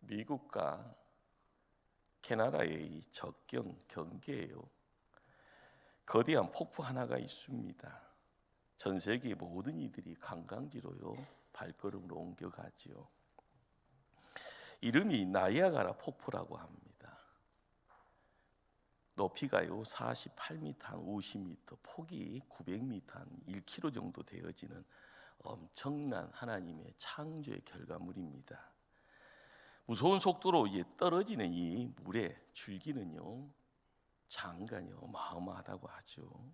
미국과 캐나다의 이 접경 경계에요, 거대한 폭포 하나가 있습니다. 전 세계 모든 이들이 관광지로요 발걸음을 옮겨가지요. 이름이 나이아가라 폭포라고 합니다. 높이가요 48m 한 50m, 폭이 900m 한 1km 정도 되어지는 엄청난 하나님의 창조의 결과물입니다. 무서운 속도로 떨어지는 이 물의 줄기는요 장관이 어마어마하다고 하죠.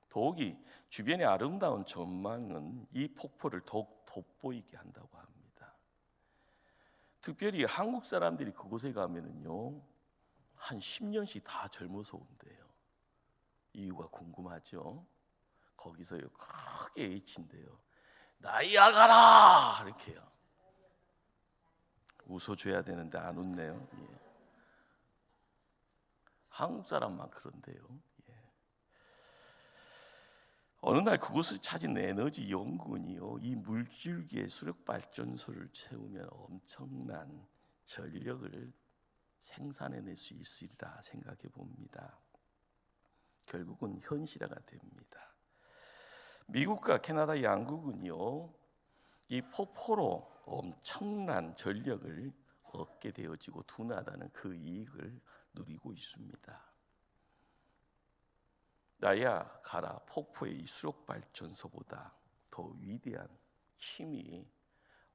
더욱이 주변의 아름다운 전망은 이 폭포를 더욱 돋보이게 한다고 합니다. 특별히 한국 사람들이 그곳에 가면은요 한 10년씩 다 젊어서 온대요. 이유가 궁금하죠? 거기서요 크게 외친대요. 나이아가라! 이렇게요. 웃어줘야 되는데 안 웃네요. 예. 한국 사람만 그런데요. 예. 어느 날 그곳을 찾은 에너지 연구원이요, 이 물줄기에 수력 발전소를 채우면 엄청난 전력을 생산해낼 수 있으리라 생각해 봅니다. 결국은 현실화가 됩니다. 미국과 캐나다 양국은요 이 폭포로 엄청난 전력을 얻게 되어지고 둔하다는 그 이익을 누리고 있습니다. 나이아가라 폭포의 수력 발전소보다 더 위대한 힘이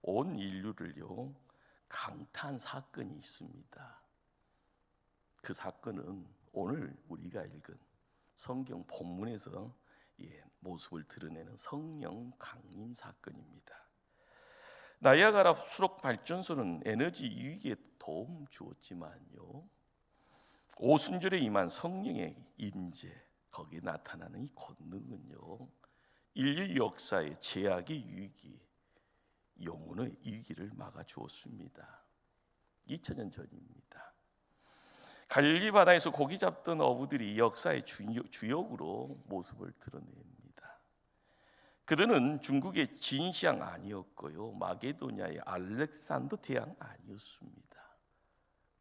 온 인류를요 강타한 사건이 있습니다. 그 사건은 오늘 우리가 읽은 성경 본문에서 모습을 드러내는 성령 강림 사건입니다. 나이아가라 수력 발전소는 에너지 유익에 도움 주었지만요, 오순절에 임한 성령의 임재, 거기에 나타나는 이 권능은요 인류 역사의 제약의 위기, 영혼의 위기를 막아주었습니다. 2000년 전입니다. 갈릴리 바다에서 고기 잡던 어부들이 역사의 주역으로 모습을 드러냅니다. 그들은 중국의 진시황 아니었고요, 마게도냐의 알렉산더 대왕 아니었습니다.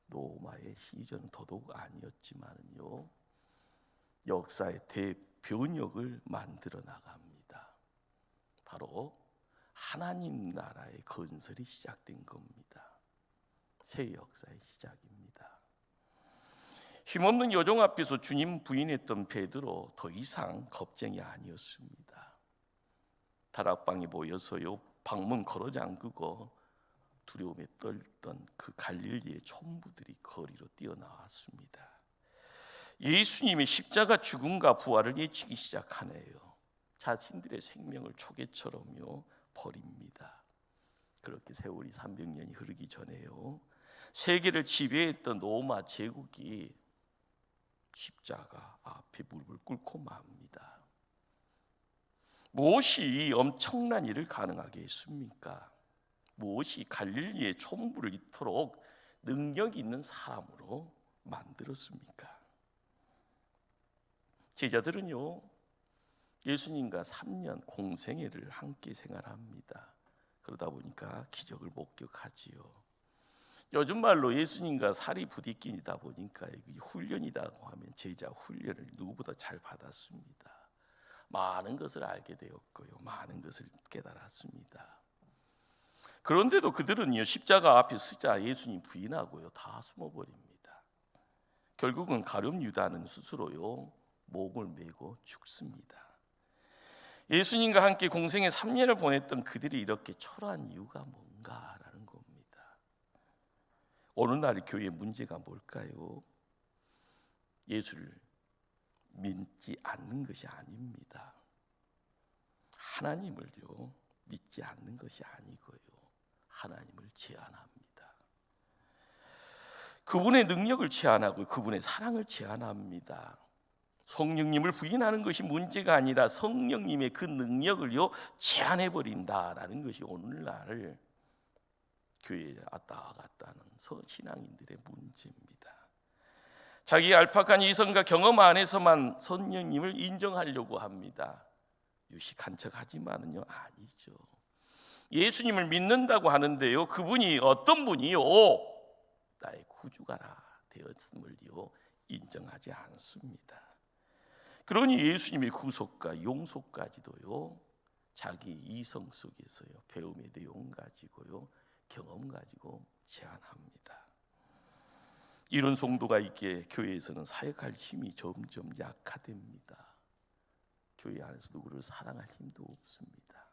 로마의 시저는 더더욱 아니었지만요, 역사의 대변혁을 만들어 나갑니다. 바로 하나님 나라의 건설이 시작된 겁니다. 새 역사의 시작입니다. 힘없는 여종 앞에서 주님 부인했던 베드로 더 이상 겁쟁이 아니었습니다. 다락방이 모여서요 방문 걸어 잠그고 두려움에 떨던 그 갈릴리의 촌부들이 거리로 뛰어나왔습니다. 예수님의 십자가 죽음과 부활을 예치기 시작하네요. 자신들의 생명을 초계처럼요 버립니다. 그렇게 세월이 300년이 흐르기 전에요 세계를 지배했던 로마 제국이 십자가 앞에 무릎을 꿇고 맙니다. 무엇이 엄청난 일을 가능하게 했습니까? 무엇이 갈릴리의 촌부를 이토록 능력 있는 사람으로 만들었습니까? 제자들은요 예수님과 3년 공생애를 함께 생활합니다. 그러다 보니까 기적을 목격하지요. 요즘 말로 예수님과 살이 부딪히다 보니까 훈련이라고 하면 제자 훈련을 누구보다 잘 받았습니다. 많은 것을 알게 되었고요, 많은 것을 깨달았습니다. 그런데도 그들은요 십자가 앞에 서자 예수님 부인하고요 다 숨어버립니다. 결국은 가룟 유다는 스스로요 목을 메고 죽습니다. 예수님과 함께 공생의 3년을 보냈던 그들이 이렇게 초라한 이유가 뭔가라는 겁니다. 오늘날 교회의 문제가 뭘까요? 예수를 믿지 않는 것이 아닙니다. 하나님을요 믿지 않는 것이 아니고요, 하나님을 제한합니다. 그분의 능력을 제한하고 그분의 사랑을 제한합니다. 성령님을 부인하는 것이 문제가 아니라 성령님의 그 능력을요 제한해버린다라는 것이 오늘날 교회에 왔다 갔다 하는 신앙인들의 문제입니다. 자기 알팍한 이성과 경험 안에서만 성령님을 인정하려고 합니다. 유식한 척 하지만은요 아니죠. 예수님을 믿는다고 하는데요, 그분이 어떤 분이요? 나의 구주가 되었음을요 인정하지 않습니다. 그러니 예수님의 구속과 용서까지도요 자기 이성 속에서요 배움의 내용 가지고요 경험 가지고 제안합니다. 이런 성도가 있기에 교회에서는 사역할 힘이 점점 약화됩니다. 교회 안에서 누구를 사랑할 힘도 없습니다.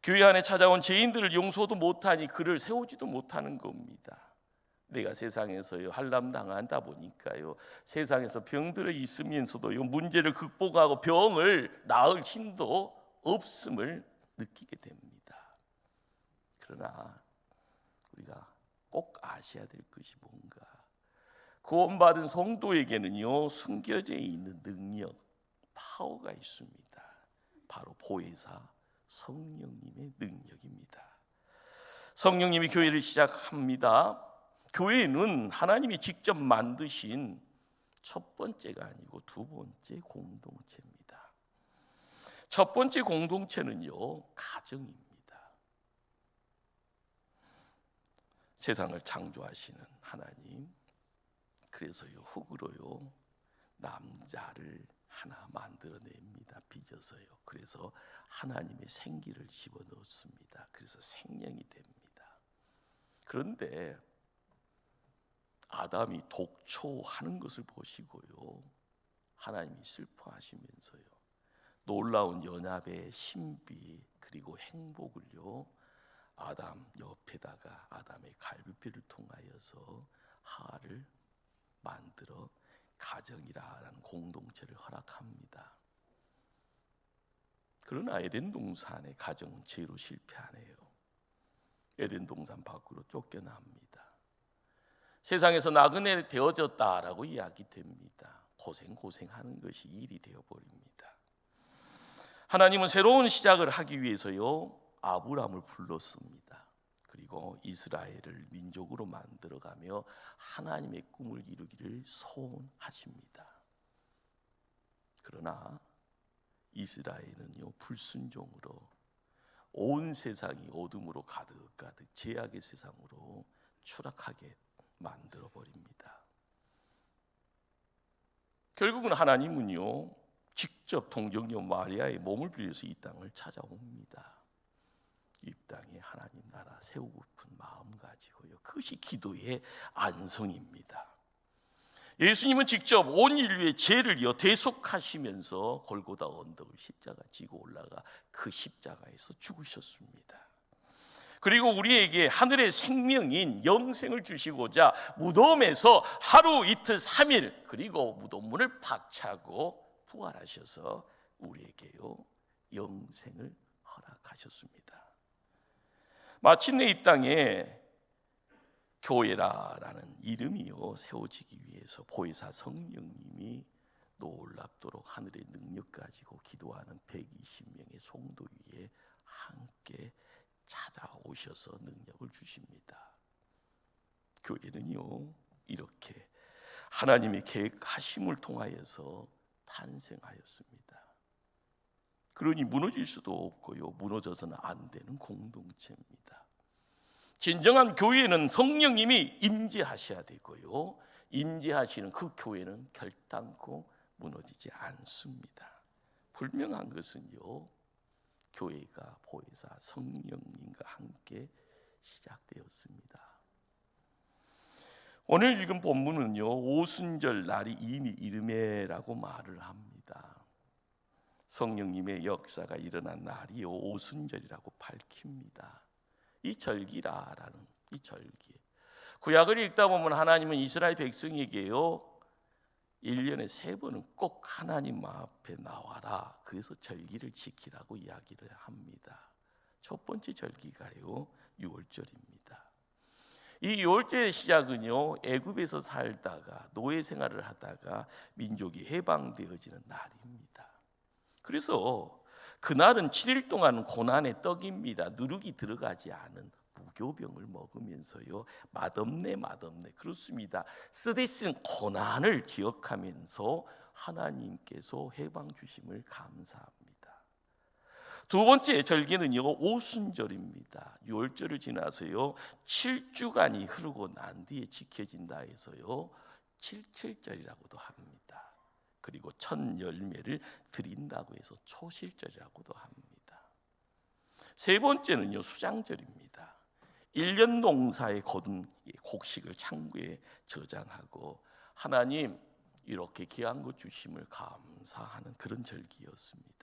교회 안에 찾아온 죄인들을 용서도 못하니 그를 세우지도 못하는 겁니다. 내가 세상에서요 환난 당한다 보니까요 세상에서 병들어 있으면서도 요 문제를 극복하고 병을 나을 힘도 없음을 느끼게 됩니다. 그러나 우리가 꼭 아셔야 될 것이 뭔가, 구원받은 성도에게는요 숨겨져 있는 능력, 파워가 있습니다. 바로 보혜사 성령님의 능력입니다. 성령님이 교회를 시작합니다. 교회는 하나님이 직접 만드신 첫 번째가 아니고 두 번째 공동체입니다. 첫 번째 공동체는요 가정입니다. 세상을 창조하시는 하나님, 그래서요 흙으로요 남자를 하나 만들어냅니다. 빚어서요. 그래서 하나님의 생기를 집어넣습니다. 그래서 생명이 됩니다. 그런데 아담이 독초하는 것을 보시고요 하나님이 슬퍼하시면서요 놀라운 연합의 신비 그리고 행복을요 아담 옆에다가 아담의 갈비뼈를 통하여서 하와를 만들어 가정이라는 공동체를 허락합니다. 그러나 에덴 동산의 가정은 죄로 실패하네요. 에덴 동산 밖으로 쫓겨납니다. 세상에서 나그네 되어졌다라고 이야기됩니다. 고생하는 것이 일이 되어버립니다. 하나님은 새로운 시작을 하기 위해서요 아브라함을 불렀습니다. 그리고 이스라엘을 민족으로 만들어가며 하나님의 꿈을 이루기를 소원하십니다. 그러나 이스라엘은요 불순종으로 온 세상이 어둠으로 가득 죄악의 세상으로 추락하게 만들어버립니다. 결국은 하나님은요 직접 동정녀 마리아의 몸을 빌려서 이 땅을 찾아옵니다. 이 땅에 하나님 나라 세우고픈 마음 가지고요 그것이 기도의 안성입니다. 예수님은 직접 온 인류의 죄를요 대속하시면서 골고다 언덕을 십자가 지고 올라가 그 십자가에서 죽으셨습니다. 그리고 우리에게 하늘의 생명인 영생을 주시고자 무덤에서 하루 이틀 3일 그리고 무덤문을 박차고 부활하셔서 우리에게요 영생을 허락하셨습니다. 마침내 이 땅에 교회라는 이름이요 세워지기 위해서 보혜사 성령님이 놀랍도록 하늘의 능력 가지고 기도하는 120명의 성도 위에 함께 찾아오셔서 능력을 주십니다. 교회는요 이렇게 하나님의 계획하심을 통하여서 탄생하였습니다. 그러니 무너질 수도 없고요 무너져서는 안 되는 공동체입니다. 진정한 교회는 성령님이 임재하셔야 되고요 임재하시는 그 교회는 결단코 무너지지 않습니다. 분명한 것은요 교회가 보혜사 성령님과 함께 시작되었습니다. 오늘 읽은 본문은요 오순절 날이 이미 이르매라고 말을 합니다. 성령님의 역사가 일어난 날이 오순절이라고 밝힙니다. 이 절기라라는 이 절기, 구약을 읽다 보면 하나님은 이스라엘 백성에게요 1년에 3번은 꼭 하나님 앞에 나와라, 그래서 절기를 지키라고 이야기를 합니다. 첫 번째 절기가요 유월절입니다. 이 유월절의 시작은요 애굽에서 살다가 노예 생활을 하다가 민족이 해방되어지는 날입니다. 그래서 그날은 7일 동안 고난의 떡입니다. 누룩이 들어가지 않은 무교병을 먹으면서요 맛없네 그렇습니다. 쓰디쓴 고난을 기억하면서 하나님께서 해방 주심을 감사합니다. 두 번째 절기는요, 오순절입니다. 6월절을 지나서요 7주간이 흐르고 난 뒤에 지켜진다 해서요 77절이라고도 합니다. 그리고 첫 열매를 드린다고 해서 초실절이라고도 합니다. 세 번째는요 수장절입니다. 1년 농사에 거둔 곡식을 창고에 저장하고 하나님 이렇게 귀한 것 주심을 감사하는 그런 절기였습니다.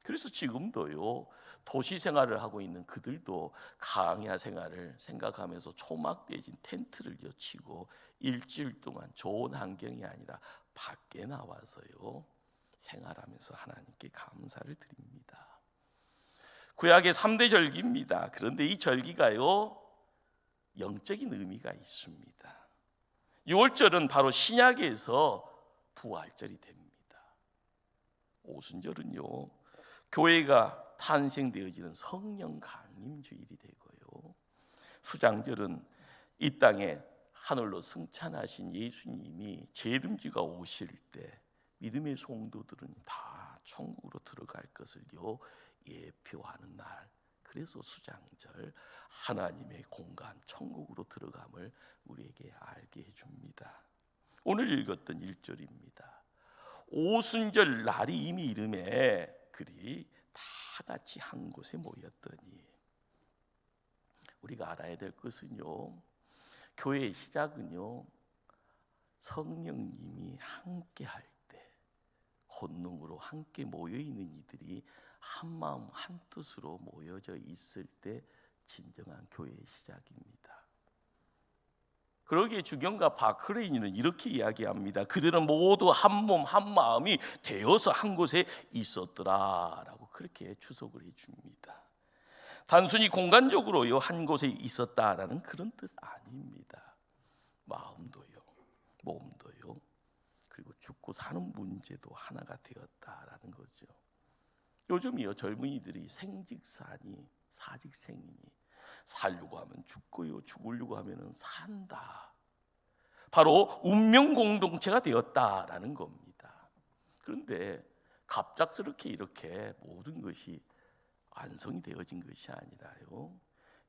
그래서 지금도요 도시 생활을 하고 있는 그들도 강야 생활을 생각하면서 초막 대신 텐트를 여치고 일주일 동안 좋은 환경이 아니라 밖에 나와서요 생활하면서 하나님께 감사를 드립니다. 구약의 3대 절기입니다. 그런데 이 절기가요 영적인 의미가 있습니다. 6월절은 바로 신약에서 부활절이 됩니다. 오순절은요 교회가 탄생되어지는 성령 강림 주일이 되고요, 수장절은 이 땅에 하늘로 승천하신 예수님이 재림주가 오실 때 믿음의 성도들은 다 천국으로 들어갈 것을요 예표하는 날. 그래서 수장절, 하나님의 공간 천국으로 들어감을 우리에게 알게 해줍니다. 오늘 읽었던 1절입니다. 오순절 날이 이미 이름에 그들이 다 같이 한 곳에 모였더니, 우리가 알아야 될 것은요 교회의 시작은요 성령님이 함께 할 때, 권능으로 함께 모여있는 이들이 한마음 한뜻으로 모여져 있을 때 진정한 교회의 시작입니다. 그러기에 주경가 바크레인은 이렇게 이야기합니다. 그들은 모두 한 몸 한 마음이 되어서 한 곳에 있었더라라고 그렇게 추석을 해줍니다. 단순히 공간적으로요 한 곳에 있었다라는 그런 뜻 아닙니다. 마음도요, 몸도요, 그리고 죽고 사는 문제도 하나가 되었다라는 거죠. 요즘이요 젊은이들이 생직사니 사직생이니, 살려고 하면 죽고요 죽으려고 하면 산다, 바로 운명 공동체가 되었다라는 겁니다. 그런데 갑작스럽게 이렇게 모든 것이 완성이 되어진 것이 아니라요,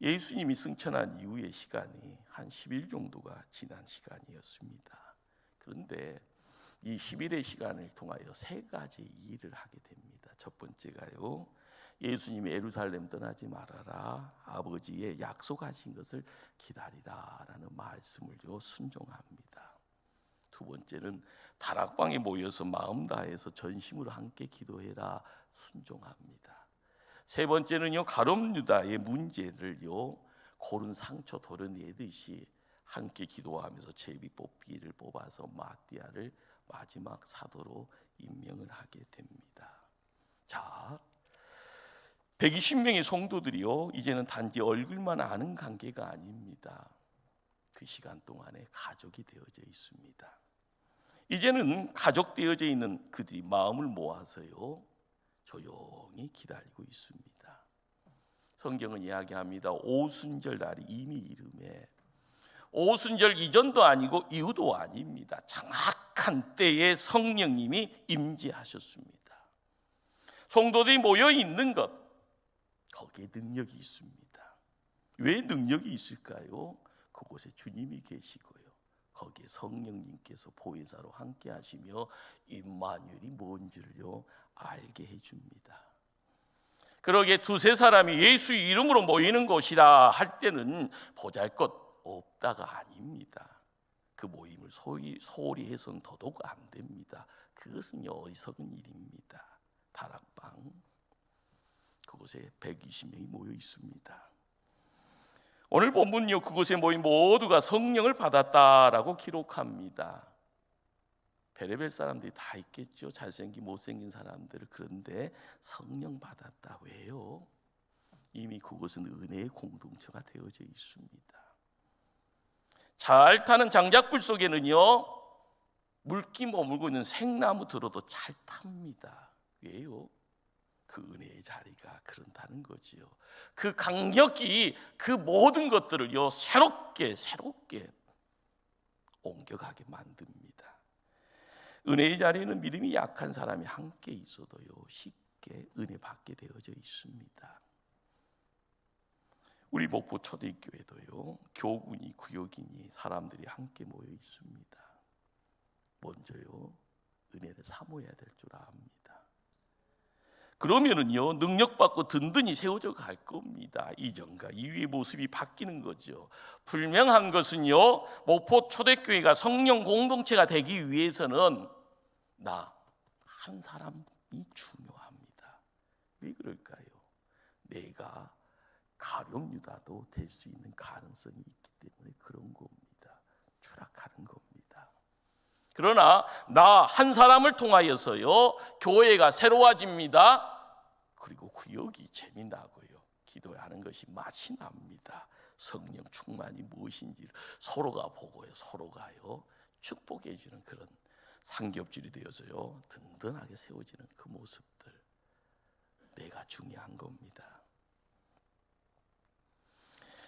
예수님이 승천한 이후의 시간이 한 10일 정도가 지난 시간이었습니다. 그런데 이 10일의 시간을 통하여 세 가지 일을 하게 됩니다. 첫 번째가요, 예수님이 예루살렘 떠나지 말아라, 아버지의 약속하신 것을 기다리라라는 말씀을 순종합니다. 두 번째는 다락방에 모여서 마음 다해서 전심으로 함께 기도해라, 순종합니다. 세 번째는요 가룟 유다의 문제를요 고른 상처 도려내듯이 함께 기도하면서 제비뽑기를 뽑아서 마띠아를 마지막 사도로 임명을 하게 됩니다. 자, 120명의 성도들이요 이제는 단지 얼굴만 아는 관계가 아닙니다. 그 시간 동안에 가족이 되어져 있습니다. 이제는 가족 되어져 있는 그들이 마음을 모아서요 조용히 기다리고 있습니다. 성경은 이야기합니다. 오순절 날이 이미 이름에, 오순절 이전도 아니고 이후도 아닙니다. 정확한 때에 성령님이 임재하셨습니다. 성도들이 모여 있는 것, 거기에 능력이 있습니다. 왜 능력이 있을까요? 그곳에 주님이 계시고요, 거기에 성령님께서 보혜사로 함께 하시며 임마누엘이 뭔지를요 알게 해줍니다. 그러기에 두세 사람이 예수 이름으로 모이는 곳이라 할 때는 보잘것 없다가 아닙니다. 그 모임을 소홀히 해서는 더더욱 안 됩니다. 그것은 어리석은 일입니다. 다락방, 그곳에 120명이 모여 있습니다. 오늘 본문은요 그곳에 모인 모두가 성령을 받았다라고 기록합니다. 베레벨 사람들이 다 있겠죠. 잘생긴 못생긴 사람들. 그런데 성령 받았다. 왜요? 이미 그곳은 은혜의 공동체가 되어져 있습니다. 잘 타는 장작불 속에는요 물기 머물고 있는 생나무 들어도 잘 탑니다. 왜요? 그 은혜의 자리가 그런다는 거지요. 그 강력이 그 모든 것들을요 새롭게 옮겨가게 만듭니다. 은혜의 자리에는 믿음이 약한 사람이 함께 있어도요 쉽게 이렇게 은혜 받게 되어져 있습니다. 우리 목포 초대교회도요, 교군이 구역이니 사람들이 함께 모여 있습니다. 먼저요, 은혜를 사모해야 될 줄 압니다. 그러면은요, 능력받고 든든히 세워져 갈 겁니다. 이전과 이후의 모습이 바뀌는 거죠. 분명한 것은요, 목포 초대교회가 성령 공동체가 되기 위해서는 나 한 사람이 중요합니다. 왜 그럴까요? 내가 가룟 유다도 될 수 있는 가능성이 있기 때문에 그런 겁니다. 추락하는 겁니다. 그러나 나 한 사람을 통하여서요, 교회가 새로워집니다. 그리고 구역이 재미나고요, 기도하는 것이 맛이 납니다. 성령 충만이 무엇인지를 서로가 보고요, 서로가요 축복해 주는 그런 상겹줄이 되어서요, 든든하게 세워지는 그 모습들, 내가 중요한 겁니다.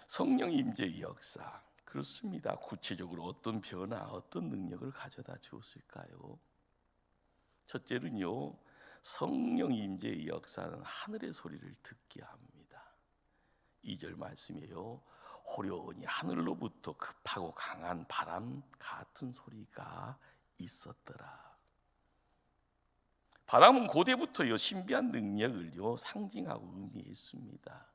성령 임재의 역사, 그렇습니다. 구체적으로 어떤 변화, 어떤 능력을 가져다 주었을까요? 첫째는요, 성령 임재의 역사는 하늘의 소리를 듣게 합니다. 2절 말씀이에요. 호련히 하늘로부터 급하고 강한 바람 같은 소리가 있었더라. 바람은 고대부터요, 신비한 능력을요 상징하고 의미했습니다.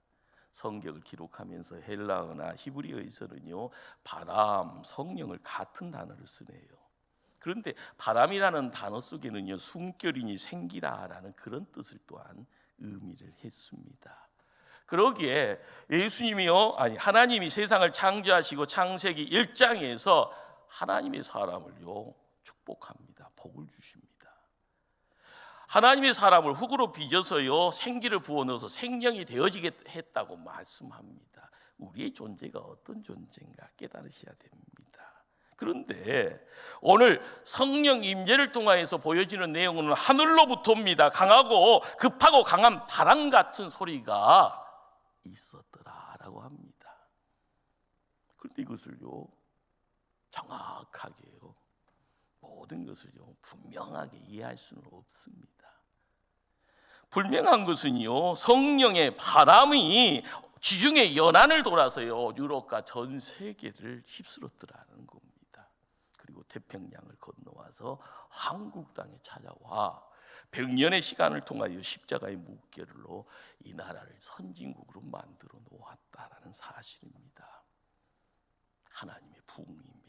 성경을 기록하면서 헬라어나 히브리어에서는요, 바람, 성령을 같은 단어를 쓰네요. 그런데 바람이라는 단어 속에는요, 숨결이니 생기라라는 그런 뜻을 또한 의미를 했습니다. 그러기에 하나님이 세상을 창조하시고 창세기 1장에서 하나님의 사람을요 축복합니다. 복을 주십니다. 하나님의 사람을 흙으로 빚어서요 생기를 부어넣어서 생명이 되어지게 했다고 말씀합니다. 우리의 존재가 어떤 존재인가 깨달으셔야 됩니다. 그런데 오늘 성령 임재를 통하여서 보여지는 내용은 하늘로부터입니다. 강하고 급하고 강한 바람 같은 소리가 있었더라라고 합니다. 그런데 이것을요 정확하게요 모든 것을요 분명하게 이해할 수는 없습니다. 분명한 것은요, 성령의 바람이 지중해 연안을 돌아서요 유럽과 전 세계를 휩쓸었더라는 겁니다. 그리고 태평양을 건너와서 한국 땅에 찾아와 100년의 시간을 통하여 십자가의 무게로 이 나라를 선진국으로 만들어 놓았다라는 사실입니다. 하나님의 부흥입니다.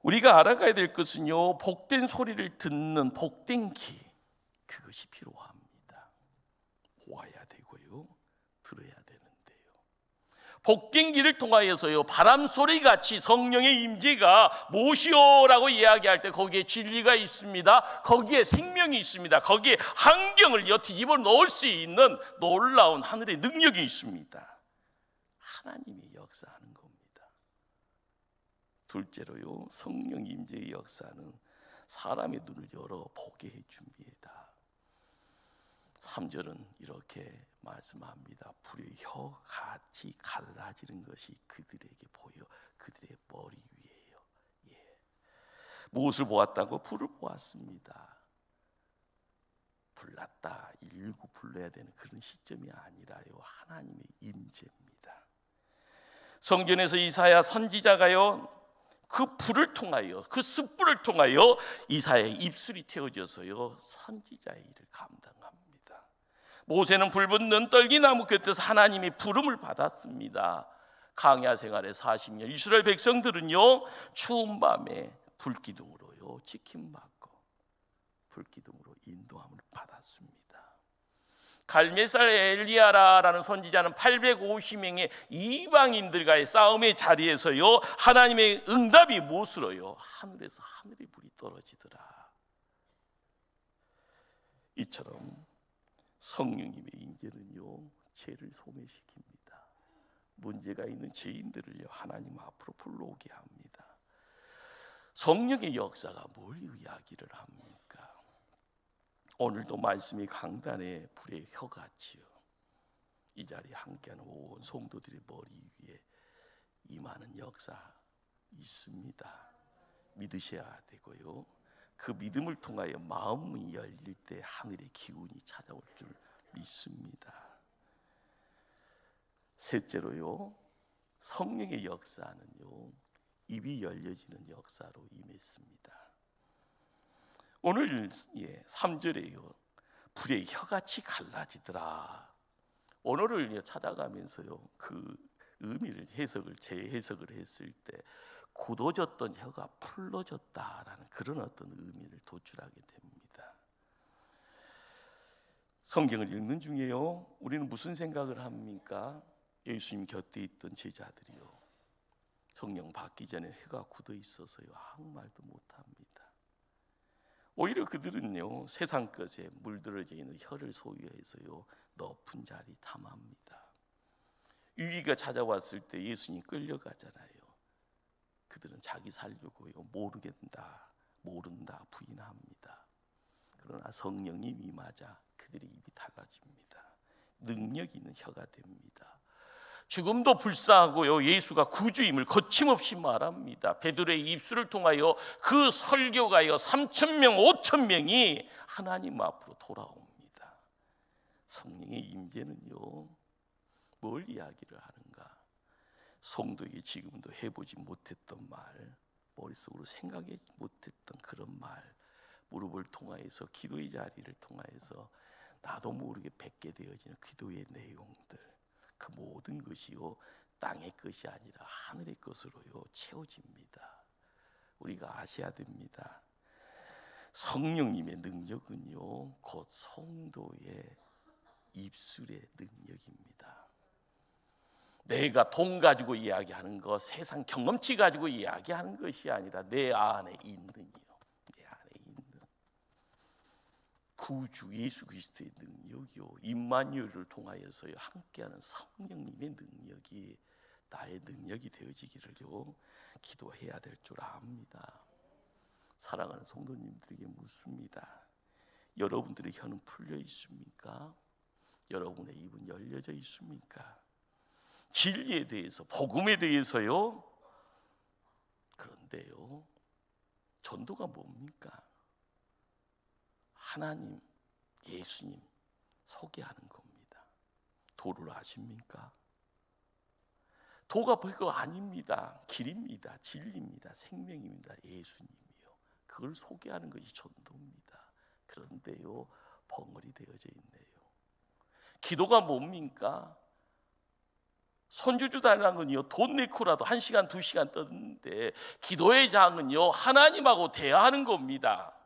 우리가 알아가야 될 것은요, 복된 소리를 듣는 복된 귀, 그것이 필요합니다. 보아야 되고요, 들어야 되는데요. 복된 귀를 통하여서요, 바람 소리같이 성령의 임재가 무엇이오라고 이야기할 때 거기에 진리가 있습니다. 거기에 생명이 있습니다. 거기에 환경을 뒤집어 놓을 수 있는 놀라운 하늘의 능력이 있습니다. 하나님이 역사하는 겁니다. 둘째로요, 성령 임재의 역사는 사람의 눈을 열어 보게 해줍니다. 3절은 이렇게 말씀합니다. 불의 혀같이 갈라지는 것이 그들에게 보여 그들의 머리 위에요. 무엇을 보았다고? 불을 보았습니다. 불났다, 119 불러야 되는 그런 시점이 아니라요, 하나님의 임재입니다. 성전에서 이사야 선지자가요, 그 불을 통하여, 그 숯불을 통하여 이사야의 입술이 태워져서요 선지자의 일을 감당합니다. 모세는 불 붙는 떨기나무 곁에서 하나님의 부름을 받았습니다. 광야 생활의 40년 이스라엘 백성들은요 추운 밤에 불기둥으로요 지킴받고 불기둥으로 인도함을 받았습니다. 갈멜살의 엘리야라는 선지자는 850명의 이방인들과의 싸움의 자리에서요 하나님의 응답이 무엇으로요? 하늘에서 하늘의 불이 떨어지더라. 이처럼 성령님의 임재는요 죄를 소멸시킵니다. 문제가 있는 죄인들을요 하나님 앞으로 불러오게 합니다. 성령의 역사가 뭘 이야기를 합니까? 오늘도 말씀이 강단에 불의 혀같이요 이 자리에 함께하는 온 성도들의 머리 위에 임하는 역사 있습니다. 믿으셔야 되고요, 그 믿음을 통하여 마음이 열릴 때 하늘의 기운이 찾아올 줄 믿습니다. 셋째로요, 성령의 역사는요, 입이 열려지는 역사로 임했습니다. 오늘 3절에요, 불의 혀같이 갈라지더라. 언어를 찾아가면서요, 그 의미를 재해석을 했을 때 굳어졌던 혀가 풀러졌다라는 그런 어떤 의미를 도출하게 됩니다. 성경을 읽는 중에요, 우리는 무슨 생각을 합니까? 예수님 곁에 있던 제자들이요, 성령 받기 전에 혀가 굳어 있어서요 아무 말도 못합니다. 오히려 그들은요, 세상 것에 물들어져 있는 혀를 소유해서요 높은 자리 탐합니다. 위기가 찾아왔을 때 예수님 끌려가잖아요. 그들은 자기 살려고요 모른다 부인합니다. 그러나 성령님 임하자 그들의 입이 달라집니다. 능력 있는 혀가 됩니다. 죽음도 불사하고요, 예수가 구주임을 거침없이 말합니다. 베드로의 입술을 통하여 그 설교가요 3,000명 5,000명이 하나님 앞으로 돌아옵니다. 성령의 임재는요 뭘 이야기를 하는가? 성도에게 지금도 해보지 못했던 말, 머릿속으로 생각하지 못했던 그런 말, 무릎을 통하여서 기도의 자리를 통하여서 나도 모르게 뱉게 되어지는 기도의 내용들, 그 모든 것이요 땅의 것이 아니라 하늘의 것으로요 채워집니다. 우리가 아셔야 됩니다. 성령님의 능력은요 곧 성도의 입술의 능력입니다. 내가 돈 가지고 이야기하는 것, 세상 경험치 가지고 이야기하는 것이 아니라 내 안에 있는요, 내 안에 있는 구주 예수 그리스도의 능력이요, 임마누엘을 통하여서요 함께하는 성령님의 능력이 나의 능력이 되어지기를요 기도해야 될 줄 압니다. 사랑하는 성도님들에게 묻습니다. 여러분들의 혀는 풀려 있습니까? 여러분의 입은 열려져 있습니까? 진리에 대해서, 복음에 대해서요. 그런데요, 전도가 뭡니까? 하나님, 예수님 소개하는 겁니다. 도를 아십니까? 도가 그거 아닙니다. 길입니다. 진리입니다. 생명입니다. 예수님이요. 그걸 소개하는 것이 전도입니다. 그런데요, 벙어리 되어져 있네요. 기도가 뭡니까? 선주주단장은요 돈 내고라도 1시간 2시간 떠드는데, 기도의 장은요 하나님하고 대화하는 겁니다.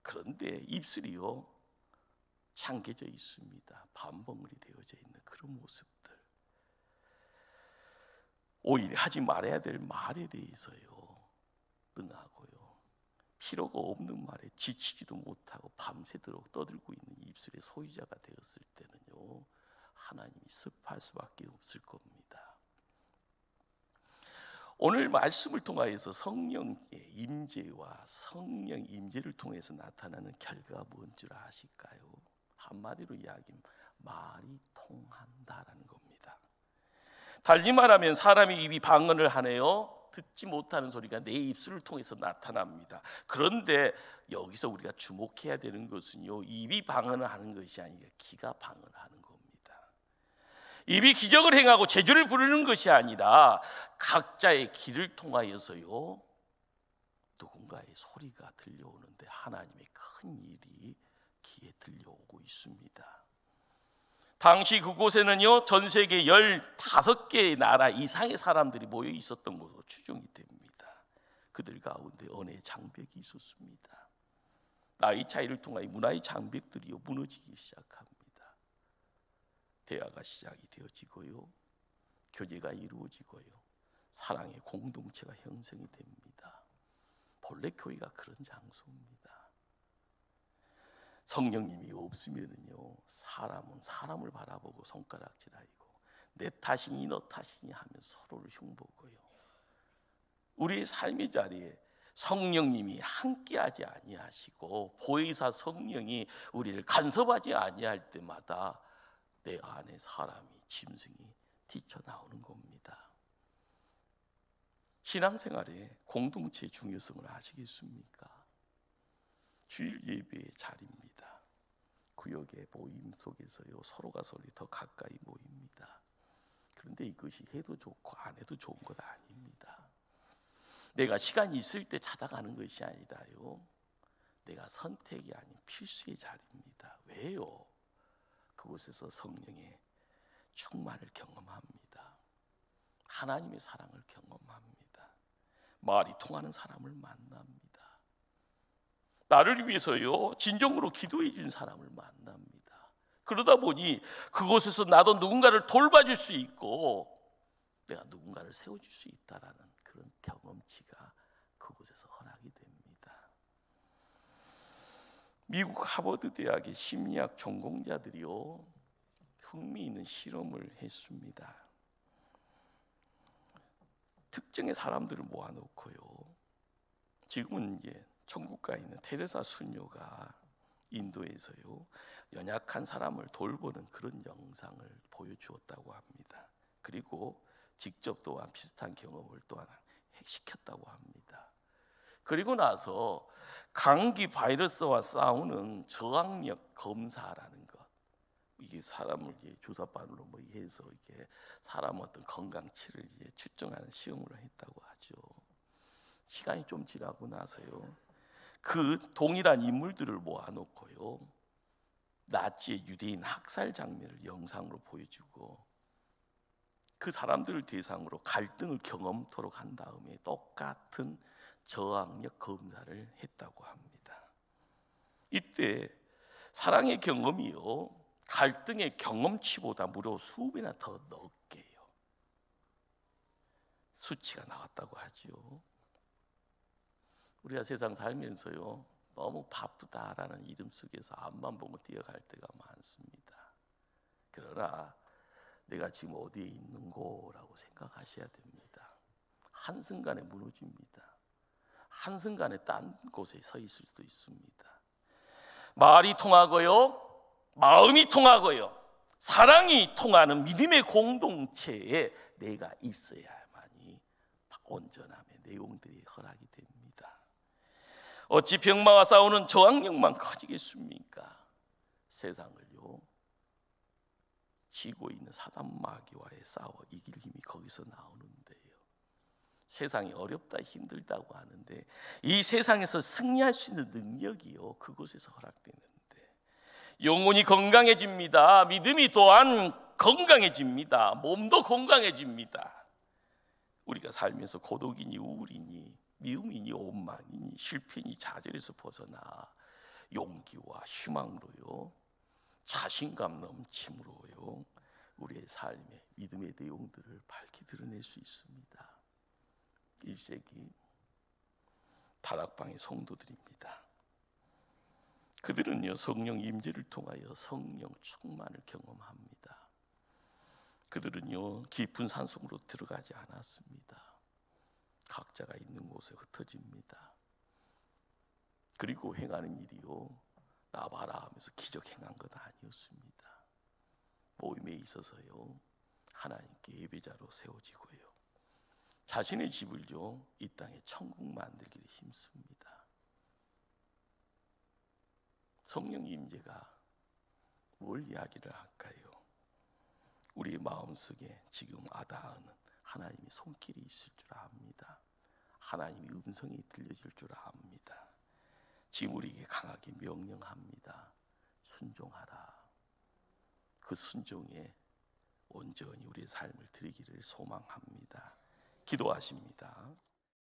그런데 입술이요 잠겨져 있습니다. 반벙어리 되어져 있는 그런 모습들. 오히려 하지 말아야 될 말에 대해서요 응하고요, 필요가 없는 말에 지치지도 못하고 밤새도록 떠들고 있는 입술의 소유자가 되었을 때는요 하나님이 습할 수밖에 없을 겁니다. 오늘 말씀을 통하여서 성령의 임재와 성령 임재를 통해서 나타나는 결과가 뭔 줄 아실까요? 한마디로 이야기하면 말이 통한다라는 겁니다. 달리 말하면 사람의 입이 방언을 하네요. 듣지 못하는 소리가 내 입술을 통해서 나타납니다. 그런데 여기서 우리가 주목해야 되는 것은요, 입이 방언을 하는 것이 아니라 귀가 방언을 하는 겁니다. 입이 기적을 행하고 제주를 부르는 것이 아니라 각자의 귀를 통하여서요 누군가의 소리가 들려오는데 하나님의 큰 일이 귀에 들려오고 있습니다. 당시 그곳에는요 전 세계 15개의 나라 이상의 사람들이 모여 있었던 것으로 추정이 됩니다. 그들 가운데 언어의 장벽이 있었습니다. 나이 차이를 통하여 문화의 장벽들이 무너지기 시작합니다. 대화가 시작이 되어지고요, 교제가 이루어지고요, 사랑의 공동체가 형성이 됩니다. 본래 교회가 그런 장소입니다. 성령님이 없으면은요 사람은 사람을 바라보고 손가락질하고 내 탓이니 너 탓이니 하면서 서로를 흉보고요, 우리의 삶의 자리에 성령님이 함께하지 아니하시고 보혜사 성령이 우리를 간섭하지 아니할 때마다 내 안에 사람이 짐승이 뛰쳐나오는 겁니다. 신앙생활에 공동체의 중요성을 아시겠습니까? 주일 예배의 자리입니다. 구역의 모임 속에서요, 서로가 서로 더 가까이 모입니다. 그런데 이것이 해도 좋고 안 해도 좋은 것 아닙니다. 내가 시간이 있을 때 찾아가는 것이 아니다요, 내가 선택이 아닌 필수의 자리입니다. 왜요? 그곳에서 성령의 충만을 경험합니다. 하나님의 사랑을 경험합니다. 말이 통하는 사람을 만납니다. 나를 위해서요, 진정으로 기도해 준 사람을 만납니다. 그러다 보니 그곳에서 나도 누군가를 돌봐줄 수 있고 내가 누군가를 세워줄 수 있다라는 그런 경험치가 그곳에서 허락이 됩니다. 미국 하버드 대학의 심리학 전공자들이요, 흥미있는 실험을 했습니다. 특정의 사람들을 모아놓고요, 지금은 이제 천국가 있는 테레사 수녀가 인도에서요, 연약한 사람을 돌보는 그런 영상을 보여주었다고 합니다. 그리고 직접 또한 비슷한 경험을 또한 시켰다고 합니다. 그리고 나서 감기 바이러스와 싸우는 저항력 검사라는 것, 이게 사람을 주사바늘로 해서 이렇게 사람 어떤 건강치를 측정하는 시험을 했다고 하죠. 시간이 좀 지나고 나서요, 그 동일한 인물들을 모아놓고요, 나치의 유대인 학살 장면을 영상으로 보여주고 그 사람들을 대상으로 갈등을 경험토록 한 다음에 똑같은 저항력 검사를 했다고 합니다. 이때 사랑의 경험이요, 갈등의 경험치보다 무려 수배나 더 넓게요, 수치가 나왔다고 하죠. 우리가 세상 살면서요, 너무 바쁘다라는 이름 속에서 앞만 보고 뛰어갈 때가 많습니다. 그러나 내가 지금 어디에 있는고라고 생각하셔야 됩니다. 한순간에 무너집니다. 한순간에 딴 곳에 서 있을 수도 있습니다. 말이 통하고요, 마음이 통하고요, 사랑이 통하는 믿음의 공동체에 내가 있어야만이 온전함의 내용들이 허락이 됩니다. 어찌 병마와 싸우는 저항력만 커지겠습니까? 세상을요, 쥐고 있는 사단 마귀와의 싸워 이길 힘이 거기서 나오는데요, 세상이 어렵다 힘들다고 하는데 이 세상에서 승리할 수 있는 능력이요, 그곳에서 허락되는데 영혼이 건강해집니다. 믿음이 또한 건강해집니다. 몸도 건강해집니다. 우리가 살면서 고독이니 우울이니 미움이니 원망이니 실패니 좌절에서 벗어나 용기와 희망으로요, 자신감 넘침으로요, 우리의 삶의 믿음의 내용들을 밝히 드러낼 수 있습니다. 1세기 다락방의 성도들입니다. 그들은요, 성령 임재를 통하여 성령 충만을 경험합니다. 그들은요, 깊은 산속으로 들어가지 않았습니다. 각자가 있는 곳에 흩어집니다. 그리고 행하는 일이요, 나 봐라 하면서 기적 행한 것 아니었습니다. 모임에 있어서요, 하나님께 예배자로 세워지고요, 자신의 집을요, 이 땅에 천국 만들기를 힘씁니다. 성령 임재가 뭘 이야기를 할까요? 우리 마음속에 지금 와닿는 하나님의 손길이 있을 줄 압니다. 하나님의 음성이 들려질 줄 압니다. 지금 우리에게 강하게 명령합니다. 순종하라. 그 순종에 온전히 우리의 삶을 드리기를 소망합니다. 기도하십니다.